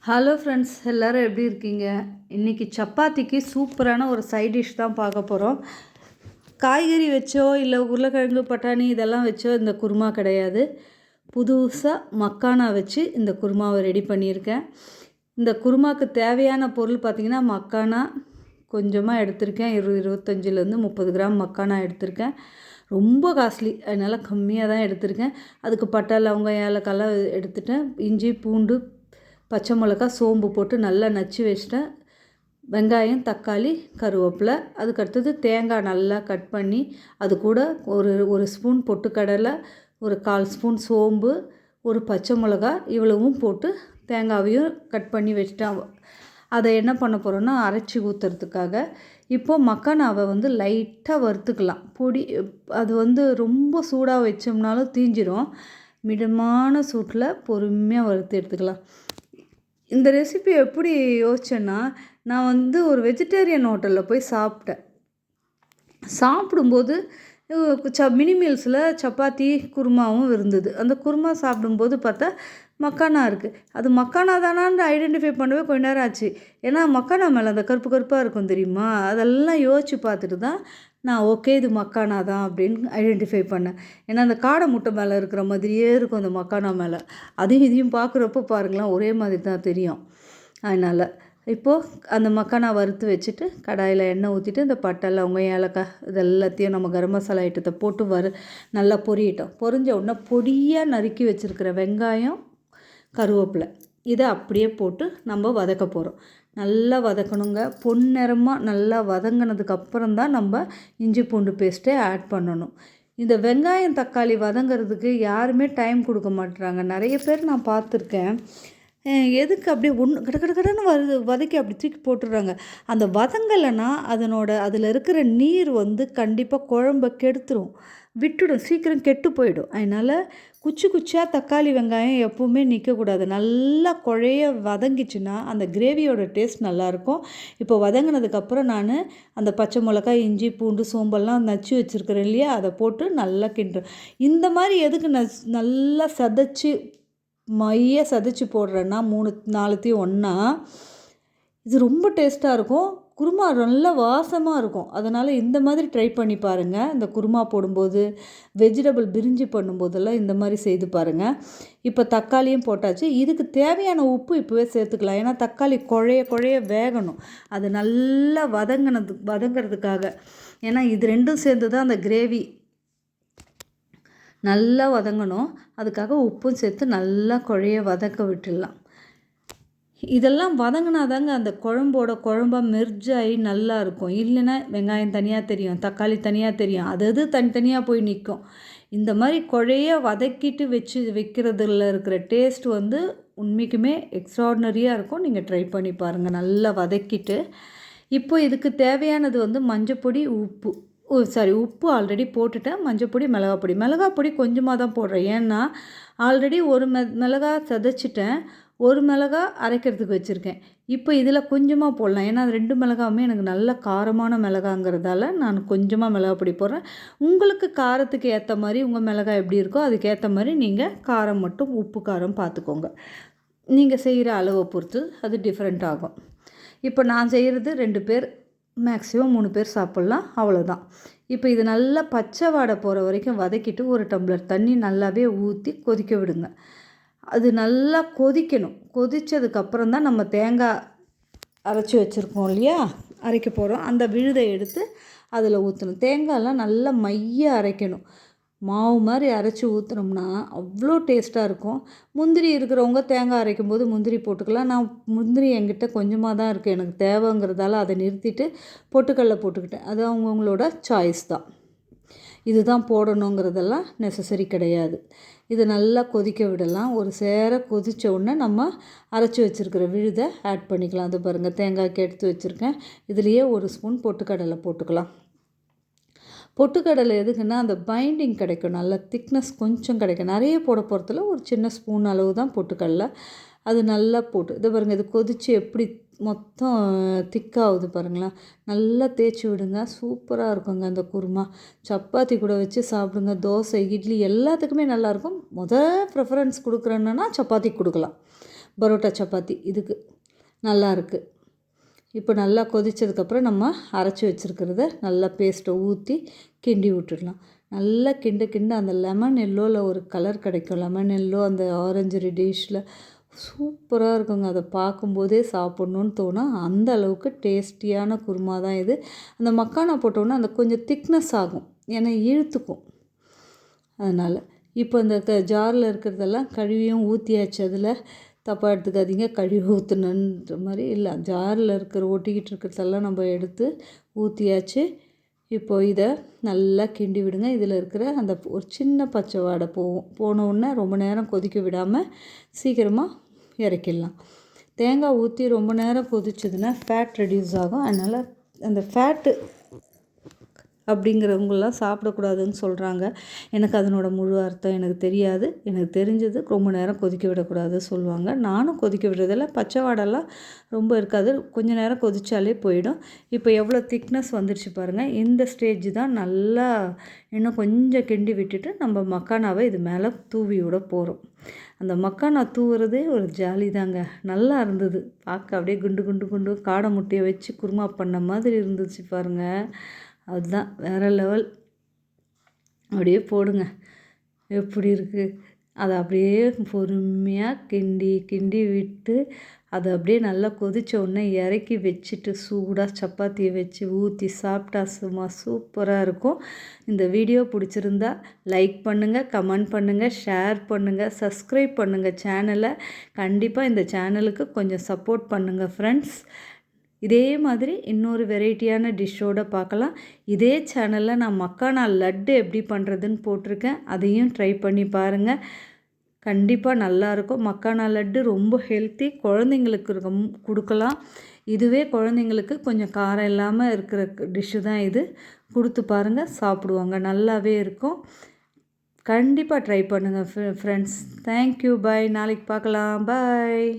Hello friends, எல்லோரும் எப்படி இருக்கீங்க? இன்றைக்கி சப்பாத்திக்கு சூப்பரான ஒரு சைட் டிஷ் தான் பார்க்க போகிறோம். காய்கறி வச்சோ இல்லை உருளைக்கிழங்கு பட்டாணி இதெல்லாம் வச்சோ இந்த குருமா கிடையாது. புதுசாக மக்கானா வச்சு இந்த குருமாவை ரெடி பண்ணியிருக்கேன். இந்த குருமாவுக்கு தேவையான பொருள் பார்த்திங்கன்னா, மக்கானா கொஞ்சமாக எடுத்திருக்கேன். 25லேருந்து 30 கிராம் மக்கானா எடுத்திருக்கேன். ரொம்ப காஸ்ட்லி, அதனால் கம்மியாக தான் எடுத்திருக்கேன். அதுக்கு பட்டை லவங்கம் ஏலக்காய்லாம் எடுத்துட்டேன். இஞ்சி பூண்டு பச்சை மிளகா சோம்பு போட்டு நல்லா நச்சு வச்சிட்டேன். வெங்காயம் தக்காளி கருவேப்பிலை, அதுக்கடுத்தது தேங்காய் நல்லா கட் பண்ணி அது கூட ஒரு ஸ்பூன் பொட்டுக்கடலை, ஒரு 1/4 ஸ்பூன் சோம்பு, ஒரு பச்சை மிளகா இவ்வளவும் போட்டு தேங்காவையும் கட் பண்ணி வச்சிட்டேன். அதை என்ன பண்ண போகிறோன்னா அரைச்சி ஊற்றுறதுக்காக இப்போது மக்கானாவை லைட்டாக வறுத்துக்கலாம். பொடி அது ரொம்ப சூடாக வச்சோம்னாலும் தீஞ்சிரும். மிதமான சூட்டில் பொறுமையாக வறுத்து எடுத்துக்கலாம். இந்த ரெசிபி எப்படி யோசிச்சேன்னா, நான் ஒரு வெஜிடேரியன் ஹோட்டலில் போய் சாப்பிட்டேன். சாப்பிடும்போது மினி மீல்ஸில் சப்பாத்தி குருமாவும் இருந்தது. அந்த குருமா சாப்பிடும்போது பார்த்தா மக்கானா இருக்குது. அது மக்கானா தானான்னு ஐடென்டிஃபை பண்ணவே கொஞ்ச நேரம் ஆச்சு. ஏன்னா மக்கானா மேலே அந்த கருப்பு கருப்பாக இருக்கும் தெரியுமா, அதெல்லாம் யோசித்து பார்த்துட்டு தான் நான் ஓகே இது மக்கானா தான் அப்படின்னு ஐடென்டிஃபை பண்ணேன். ஏன்னா அந்த காடை முட்டை மேலே இருக்கிற மாதிரியே இருக்கும் அந்த மக்கானா மேலே. அதையும் இதையும் பார்க்குறப்ப பாருங்களேன், ஒரே மாதிரி தான் தெரியும். அதனால் இப்போது அந்த மக்கானா வறுத்து வச்சுட்டு கடாயில் எண்ணெய் ஊற்றிட்டு இந்த பட்டை லவங்கம் ஏலக்காய் இது எல்லாத்தையும் நம்ம கரம் மசாலா ஐட்டத்தை போட்டு நல்லா பொரியட்டும். பொரிஞ்ச உடனே பொடியாக நறுக்கி வச்சுருக்கிற வெங்காயம் கருவேப்பிலை இதை அப்படியே போட்டு நம்ம வதக்க போகிறோம். நல்லா வதக்கணுங்க. பொன்னிறமாக நல்லா வதங்கினதுக்கப்புறம் தான் நம்ம இஞ்சி பூண்டு பேஸ்ட்டை ஆட் பண்ணணும். இந்த வெங்காயம் தக்காளி வதங்கிறதுக்கு யாருமே டைம் கொடுக்க மாட்டுறாங்க. நிறைய பேர் நான் பார்த்துருக்கேன். எதுக்கு அப்படியே கடன்னு வதக்கி அப்படி தூக்கி போட்டுடுறாங்க. அந்த வதங்கலைன்னா அதில் இருக்கிற நீர் கண்டிப்பாக குழம்ப கெடுத்துரும், விட்டுடும், சீக்கிரம் கெட்டு போயிடும். அதனால் குச்சியாக தக்காளி வெங்காயம் எப்போவுமே நிற்கக்கூடாது. நல்லா குழைய வதங்கிச்சுன்னா அந்த கிரேவியோட டேஸ்ட் நல்லாயிருக்கும். இப்போ வதங்கினதுக்கப்புறம் நான் அந்த பச்சை மிளகாய் இஞ்சி பூண்டு சோம்பெல்லாம் நச்சு வச்சுருக்கிறேன் இல்லையா, அதை போட்டு நல்லா கிண்டுறேன். இந்த மாதிரி எதுக்கு நல்லா சதைச்சி போடுறேன்னா 3-4த்தையும் ஒன்றா, இது ரொம்ப டேஸ்ட்டாக இருக்கும். குருமா நல்லா வாசமாக இருக்கும். அதனால் இந்த மாதிரி ட்ரை பண்ணி பாருங்கள். இந்த குருமா போடும்போது வெஜிடபிள் பிரிஞ்சி பண்ணும்போதெல்லாம் இந்த மாதிரி செய்து பாருங்கள். இப்போ தக்காளியும் போட்டாச்சு. இதுக்கு தேவையான உப்பு இப்போவே சேர்த்துக்கலாம். ஏன்னா தக்காளி குழைய வேகணும். அது நல்லா வதங்கிறதுக்காக. ஏன்னா இது ரெண்டும் சேர்ந்து தான் அந்த கிரேவி நல்லா வதங்கணும். அதுக்காக உப்பும் சேர்த்து நல்லா குழைய வதக்க விட்டுடலாம். இதெல்லாம் வதங்கினாதாங்க அந்த குழம்பாக மெர்ஜாகி நல்லா இருக்கும். இல்லைன்னா வெங்காயம் தனியாக தெரியும், தக்காளி தனியாக தெரியும், அது தனித்தனியாக போய் நிற்கும். இந்த மாதிரி குழைய வதக்கிட்டு வைக்கிறதுல இருக்கிற டேஸ்ட் உண்மைக்குமே எக்ஸ்ட்ராடினரியாக இருக்கும். நீங்கள் ட்ரை பண்ணி பாருங்கள். நல்லா வதக்கிட்டு இப்போ இதுக்கு தேவையானது மஞ்சப்பொடி உப்பு உப்பு ஆல்ரெடி போட்டுட்டேன். மஞ்சப்பொடி மிளகாப்பொடி கொஞ்சமாக தான் போடுறேன். ஏன்னா ஆல்ரெடி ஒரு மிளகா சதைச்சிட்டேன், ஒரு மிளகா அரைக்கிறதுக்கு வச்சுருக்கேன். இப்போ இதில் கொஞ்சமாக போடலாம். ஏன்னா அது 2 மிளகாவுமே எனக்கு நல்ல காரமான மிளகாங்கிறதால நான் கொஞ்சமாக மிளகாப்பொடி போடுறேன். உங்களுக்கு காரத்துக்கு ஏற்ற மாதிரி உங்கள் மிளகாய் எப்படி இருக்கோ அதுக்கேற்ற மாதிரி நீங்கள் காரம் மட்டும் உப்பு காரம் பார்த்துக்கோங்க. நீங்கள் செய்கிற அளவை பொறுத்து அது டிஃப்ரெண்ட் ஆகும். இப்போ நான் செய்கிறது 2 பேர், மேக்ஸிமம் 3 பேர் சாப்பிட்லாம், அவ்வளோதான். இப்போ இது நல்லா பச்சை வாடை போகிற வரைக்கும் வதக்கிட்டு ஒரு டம்ளர் தண்ணி நல்லாவே ஊற்றி கொதிக்க விடுங்க. அது நல்லா கொதிக்கணும். கொதித்ததுக்கப்புறம் தான் நம்ம தேங்காய் அரைச்சி வச்சுருக்கோம் இல்லையா, அரைக்க போகிறோம். அந்த விழுதை எடுத்து அதில் ஊற்றணும். தேங்காயெல்லாம் நல்லா மைய அரைக்கணும். மாவு மாதிரி அரைச்சி ஊற்றுனோம்னா அவ்வளோ டேஸ்ட்டாக இருக்கும். முந்திரி இருக்கிறவங்க தேங்காய் அரைக்கும் போது முந்திரி போட்டுக்கலாம். நான் முந்திரி என்கிட்ட கொஞ்சமாக தான் இருக்குது, எனக்கு தேவைங்கிறதால அதை நிறுத்திட்டு பொட்டுக்கடலை போட்டுக்கிட்டேன். அது அவங்கவுங்களோட சாய்ஸ் தான். இதுதான் போடணுங்கிறதெல்லாம் நெசசரி கிடையாது. இது நல்லா கொதிக்க விடலாம். ஒரு சேர கொதித்த உடனே நம்ம அரைச்சி வச்சுருக்கிற விழுதை ஆட் பண்ணிக்கலாம். அது பாருங்கள், தேங்காய்க்கு எடுத்து வச்சுருக்கேன். இதுலேயே 1 ஸ்பூன் பொட்டுக்கடலை போட்டுக்கலாம். பொட்டுக்கடலை எதுக்குன்னா அந்த பைண்டிங் கிடைக்கும், நல்ல திக்னஸ் கொஞ்சம் கிடைக்கும். நிறைய போட போகிறதுல ஒரு சின்ன ஸ்பூன் அளவு தான் பொட்டுக்கடலை. அது நல்லா போட்டு இதை பாருங்கள், இது கொதித்து எப்படி மொத்தம் திக்காகுது பாருங்களேன். நல்லா தேய்ச்சி விடுங்க. சூப்பராக இருக்குங்க அந்த குருமா. சப்பாத்தி கூட வச்சு சாப்பிடுங்க, தோசை இட்லி எல்லாத்துக்குமே நல்லாயிருக்கும். ப்ரிஃபரன்ஸ் கொடுக்குறேன்னா சப்பாத்தி கொடுக்கலாம். பரோட்டா சப்பாத்தி இதுக்கு நல்லாயிருக்கு. இப்போ நல்லா கொதித்ததுக்கப்புறம் நம்ம அரைச்சி வச்சுருக்கிறத நல்லா பேஸ்ட்டை ஊற்றி கிண்டி விட்டுடலாம். நல்லா கிண்ட அந்த லெமன் எல்லோவில் ஒரு கலர் கிடைக்கும். லெமன் எல்லோ அந்த ஆரஞ்சு ரெட்டிஷில் சூப்பராக இருக்குங்க. அதை பார்க்கும்போதே சாப்பிட்ணுன்னு தோணும். அந்த அளவுக்கு டேஸ்டியான குருமா தான் இது. அந்த மக்கானா போட்டோன்னா அந்த கொஞ்சம் திக்னஸ் ஆகும், ஏன்னா இழுத்துக்கும். அதனால் இப்போ இந்த ஜாரில் இருக்கிறதெல்லாம் கழுவியும் ஊற்றியாச்சு. அதில் தப்பாக எடுத்துக்காதீங்க, கழுவி ஊற்றணுன்ற மாதிரி இல்லை. ஜாரில் இருக்கிற ஒட்டிக்கிட்டு இருக்கிறதெல்லாம் நம்ம எடுத்து ஊற்றியாச்சு. இப்போது இதை நல்லா கிண்டி விடுங்க. இதில் இருக்கிற அந்த ஒரு சின்ன பச்சை வாடை போனோடனே ரொம்ப நேரம் கொதிக்க விடாமல் சீக்கிரமாக இறக்கிடலாம். தேங்காய் ஊற்றி ரொம்ப நேரம் கொதிச்சதுன்னா ஃபேட் ரெடியூஸ் ஆகும். அதனால் அந்த ஃபேட்டு அப்படிங்கிறவங்களாம் சாப்பிடக்கூடாதுன்னு சொல்கிறாங்க. எனக்கு அதனோட முழு அர்த்தம் எனக்கு தெரியாது. எனக்கு தெரிஞ்சது ரொம்ப நேரம் கொதிக்க விடக்கூடாது சொல்லுவாங்க. நானும் கொதிக்க விடுறதில்ல. பச்சை வாடெல்லாம் ரொம்ப இருக்காது, கொஞ்சம் நேரம் கொதித்தாலே போயிடும். இப்போ எவ்வளோ திக்னஸ் வந்துடுச்சு பாருங்கள். இந்த ஸ்டேஜ் தான் நல்லா இன்னும் கொஞ்சம் கிண்டி விட்டுட்டு நம்ம மக்கானாவை இது மேலே தூவி விட போகிறோம். அந்த மக்கானா தூவுறதே ஒரு ஜாலி தாங்க. நல்லா இருந்தது பார்க்க. அப்படியே குண்டு காடை முட்டையை வச்சு குருமா பண்ண மாதிரி இருந்துச்சு பாருங்கள். அதுதான் வேறு லெவல். அப்படியே போடுங்க. எப்படி இருக்குது அதை அப்படியே பொறுமையாக கிண்டி விட்டு அதை அப்படியே நல்லா கொதித்த உடனே இறக்கி வச்சுட்டு சூடாக சப்பாத்தியை வச்சு ஊற்றி சாப்பிட்டா சும்மா சூப்பராக இருக்கும். இந்த வீடியோ பிடிச்சிருந்தா லைக் பண்ணுங்கள், கமெண்ட் பண்ணுங்கள், ஷேர் பண்ணுங்கள், சப்ஸ்கிரைப் பண்ணுங்கள் சேனலை. கண்டிப்பாக இந்த சேனலுக்கு கொஞ்சம் சப்போர்ட் பண்ணுங்கள் ஃப்ரெண்ட்ஸ். இதே மாதிரி இன்னொரு வெரைட்டியான டிஷ்ஷோடு பார்க்கலாம். இதே சேனலில் நான் மக்கானா லட்டு எப்படி பண்ணுறதுன்னு போட்டிருக்கேன். அதையும் ட்ரை பண்ணி பாருங்கள். கண்டிப்பாக நல்லாயிருக்கும். மக்கானா லட்டு ரொம்ப ஹெல்த்தி, குழந்தைங்களுக்கு கொடுக்கலாம். இதுவே குழந்தைங்களுக்கு கொஞ்சம் காரம் இல்லாமல் இருக்கிற டிஷ்ஷு தான் இது. கொடுத்து பாருங்கள், சாப்பிடுவாங்க. நல்லாவே இருக்கும். கண்டிப்பாக ட்ரை பண்ணுங்கள் ஃப்ரெண்ட்ஸ். தேங்க்யூ, பாய். நாளைக்கு பார்க்கலாம். பாய்.